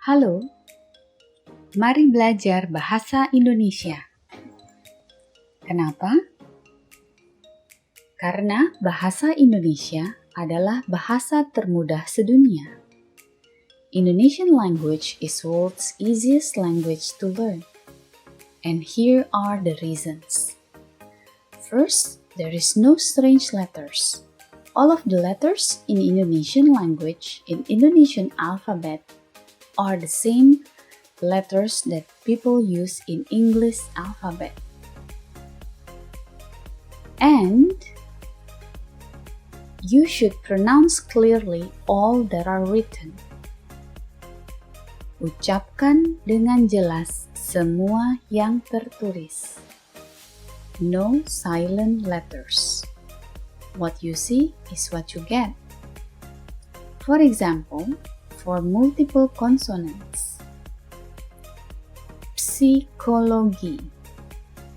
Halo, mari belajar bahasa Indonesia. Kenapa? Karena bahasa Indonesia adalah bahasa termudah sedunia. Indonesian language is world's easiest language to learn. And here are the reasons. First, there is no strange letters. All of the letters in Indonesian language in Indonesian alphabet are the same letters that people use in English alphabet. And you should pronounce clearly all that are written. Ucapkan dengan jelas semua yang tertulis. No silent letters. What you see is what you get. For example, for multiple consonants. Psikologi.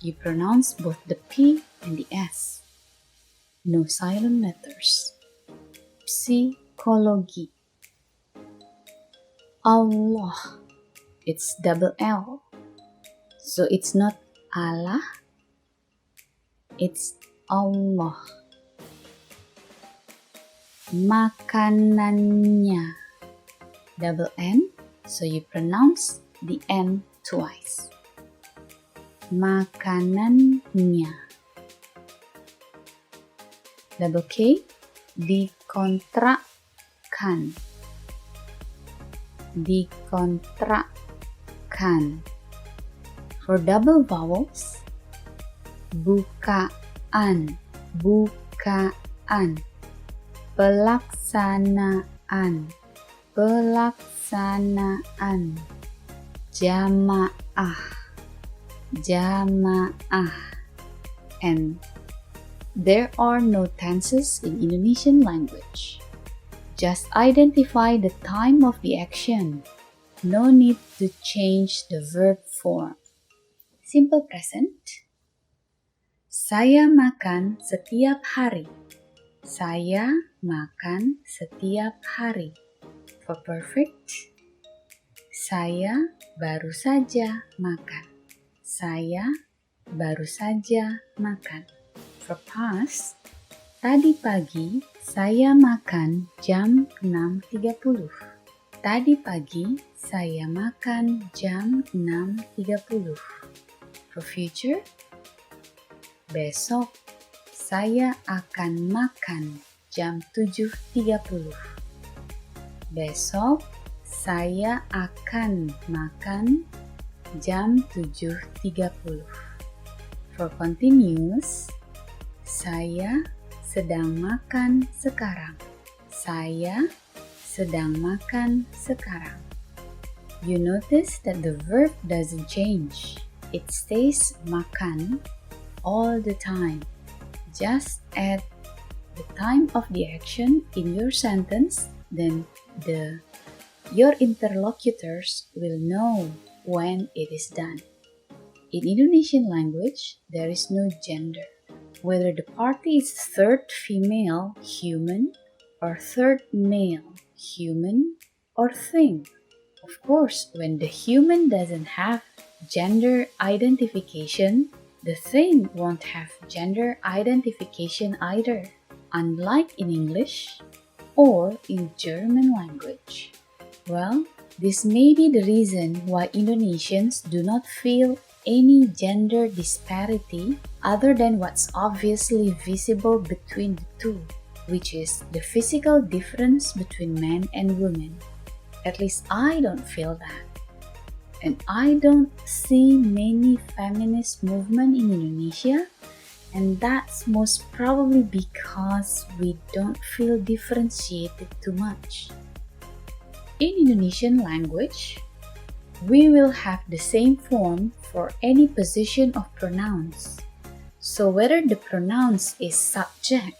You pronounce both the P and the S. No silent letters. Psikologi. Allah. It's double L. So it's not Allah. It's Allah. Makanannya. Double N, so you pronounce the N twice. Makanannya. Double K, dikontrakkan. Dikontrakkan. For double vowels, bukaan. Bukaan. Pelaksanaan. Pelaksanaan. Jamaah. Jamaah. And there are no tenses in Indonesian language. Just identify the time of the action. No need to change the verb form. Simple present. Saya makan setiap hari. Saya makan setiap hari. For perfect, saya baru saja makan. Saya baru saja makan. For past, tadi pagi saya makan jam 6.30. Tadi pagi saya makan jam 6.30. For future, besok saya akan makan jam 7.30. Besok saya akan makan jam 7.30. For continuous, saya sedang makan sekarang. Saya sedang makan sekarang. You notice that the verb doesn't change. It stays makan all the time. Just add the time of the action in your sentence, then your interlocutors will know when it is done. In Indonesian language, there is no gender. Whether the party is third female, human, or third male, human, or thing. Of course, when the human doesn't have gender identification, the thing won't have gender identification either, unlike in English or in German language. Well, this may be the reason why Indonesians do not feel any gender disparity other than what's obviously visible between the two, which is the physical difference between men and women. At least I don't feel that. And I don't see many feminist movement in Indonesia, and that's most probably because we don't feel differentiated too much. In Indonesian language, we will have the same form for any position of pronouns. So whether the pronouns is subject,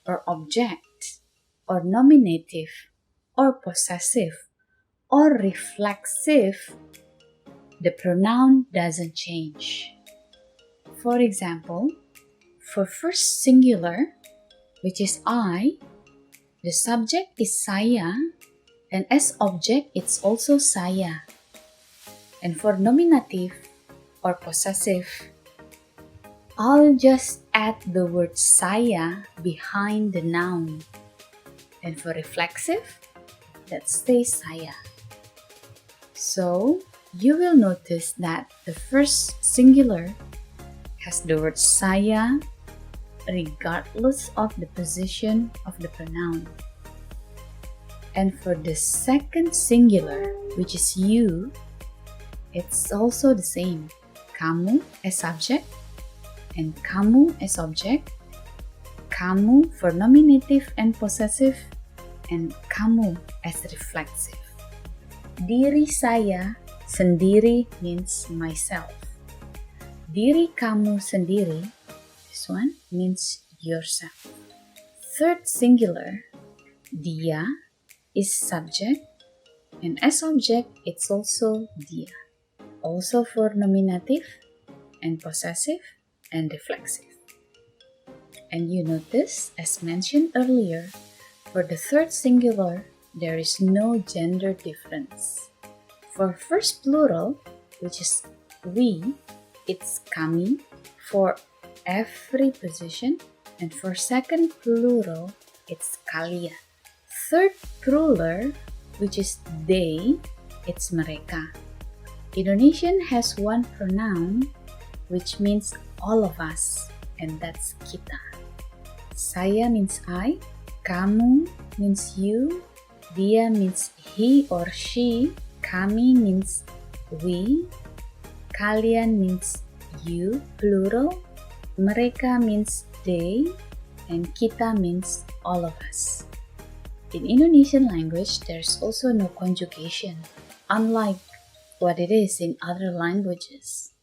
or object, or nominative, or possessive, or reflexive, the pronoun doesn't change. For example, for first singular, which is I, the subject is saya And as object, it's also saya. And for nominative or possessive, I'll just add the word saya behind the noun. And for reflexive, that stays saya. So, you will notice that the first singular has the word saya regardless of the position of the pronoun. And for the second singular, which is you, it's also the same. Kamu as subject and kamu as object. Kamu for nominative and possessive, and kamu as reflexive. Diri saya sendiri means myself. Diri kamu sendiri, this one, means yourself. Third singular, dia, is subject, and as object, it's also dia. Also for nominative and possessive and reflexive. And you notice, as mentioned earlier, for the third singular, there is no gender difference. For first plural, which is we, it's kami for every position, and for second plural, it's kalian. Third plural, which is they, it's mereka. Indonesian has one pronoun which means all of us, and that's kita. Saya means I, kamu means you, dia means he or she, kami means we, kalian means you, plural, mereka means they, and kita means all of us. In Indonesian language, there's also no conjugation, unlike what it is in other languages.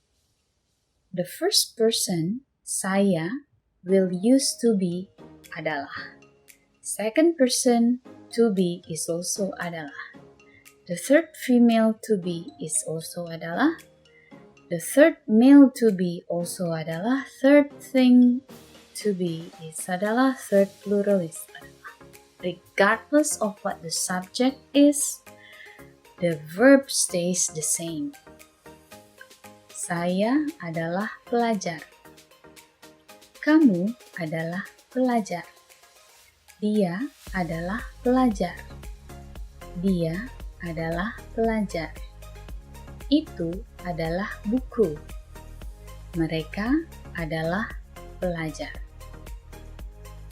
The first person, saya, will use to be adalah. Second person, to be, is also adalah. The third female to be is also adalah. The third male to be also adalah. Third thing to be is adalah. Third plural is adalah. Regardless of what the subject is, the verb stays the same. Saya adalah pelajar. Kamu adalah pelajar. Dia adalah pelajar. Dia adalah pelajar. Itu adalah buku. Mereka adalah pelajar.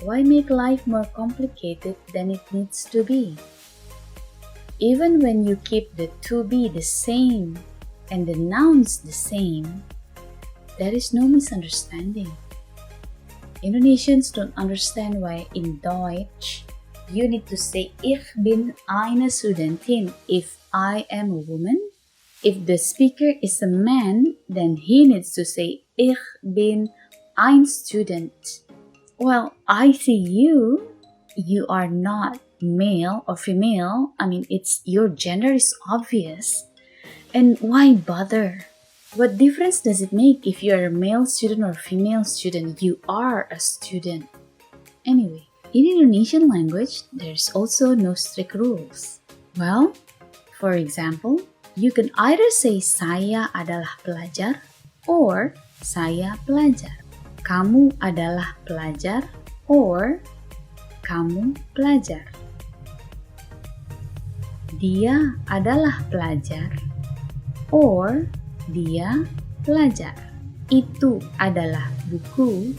Why make life more complicated than it needs to be? Even when you keep the to be the same and the nouns the same, there is no misunderstanding. Indonesians don't understand why in Deutsch you need to say ich bin eine Studentin if I am a woman. If the speaker is a man, then he needs to say ich bin ein Student. Well, I see you are not male or female. I mean, your gender is obvious. And why bother? What difference does it make if you're a male student or female student? You are a student. Anyway, in Indonesian language, there's also no strict rules. Well, for example, you can either say saya adalah pelajar or saya pelajar. Kamu adalah pelajar or kamu pelajar. Dia adalah pelajar or dia pelajar. Itu adalah buku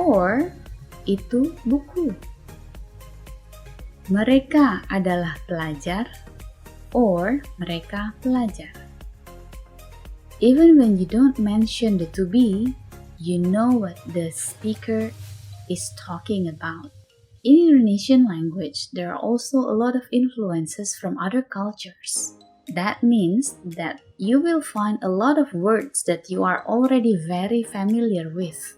or itu buku. Mereka adalah pelajar or mereka pelajar. Even when you don't mention the to be, you know what the speaker is talking about. In Indonesian language, there are also a lot of influences from other cultures. That means that you will find a lot of words that you are already very familiar with.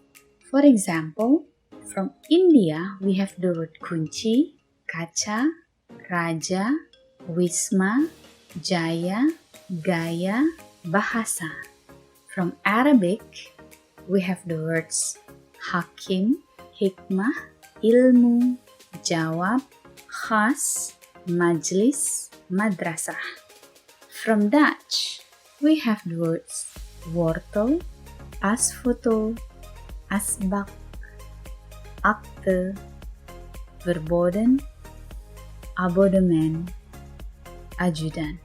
For example, from India, we have the word kunci, kaca, raja, wisma, jaya, gaya, bahasa. From Arabic, we have the words hakim, hikmah, ilmu, jawab, khas, majlis, madrasah. From Dutch, we have the words wortel, asfoto, asbak, akte, verboden, abonnement, ajudan.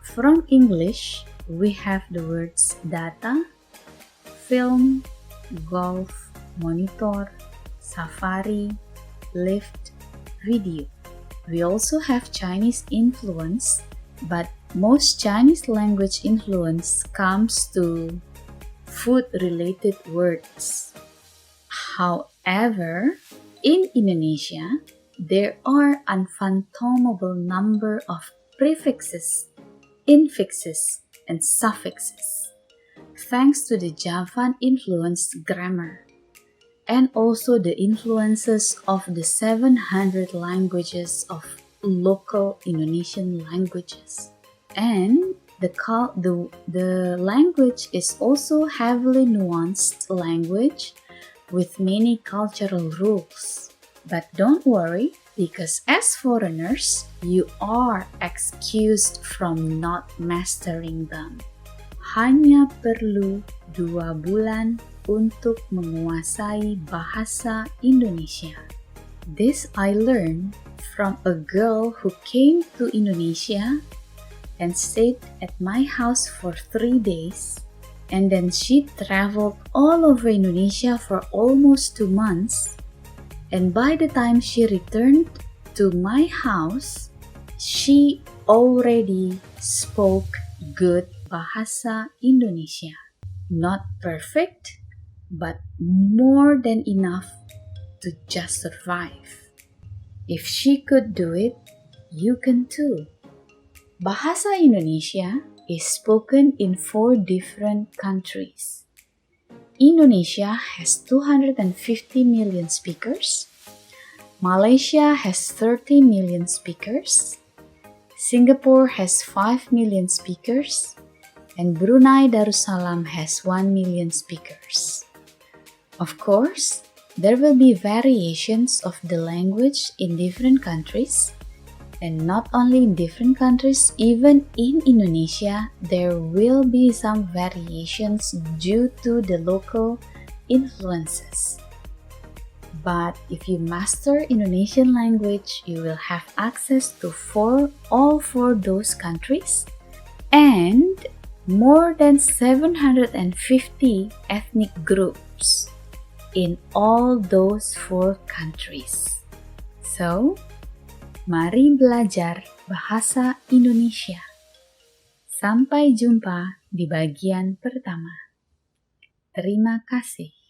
From English, we have the words data, film, golf, monitor, safari, lift, video. We also have Chinese influence, but most Chinese language influence comes to food-related words. However, in Indonesia, there are unfathomable number of prefixes, infixes, and suffixes, thanks to the Javan-influenced grammar, and also the influences of the 700 languages of local Indonesian languages. And the language is also heavily nuanced language with many cultural rules. But don't worry, because as foreigners, you are excused from not mastering them. Hanya perlu 2 bulan untuk menguasai bahasa Indonesia. This I learned from a girl who came to Indonesia and stayed at my house for 3 days, and then she traveled all over Indonesia for almost 2 months. And by the time she returned to my house, she already spoke good Bahasa Indonesia. Not perfect, but more than enough to just survive. If she could do it, you can too. Bahasa Indonesia is spoken in 4 different countries. Indonesia has 250 million speakers. Malaysia has 30 million speakers. Singapore has 5 million speakers. And Brunei Darussalam has 1 million speakers. Of course, there will be variations of the language in different countries. And not only in different countries, even in Indonesia, there will be some variations due to the local influences. But if you master Indonesian language, you will have access to all four those countries and more than 750 ethnic groups in all those 4 countries. So, mari belajar bahasa Indonesia. Sampai jumpa di bagian pertama. Terima kasih.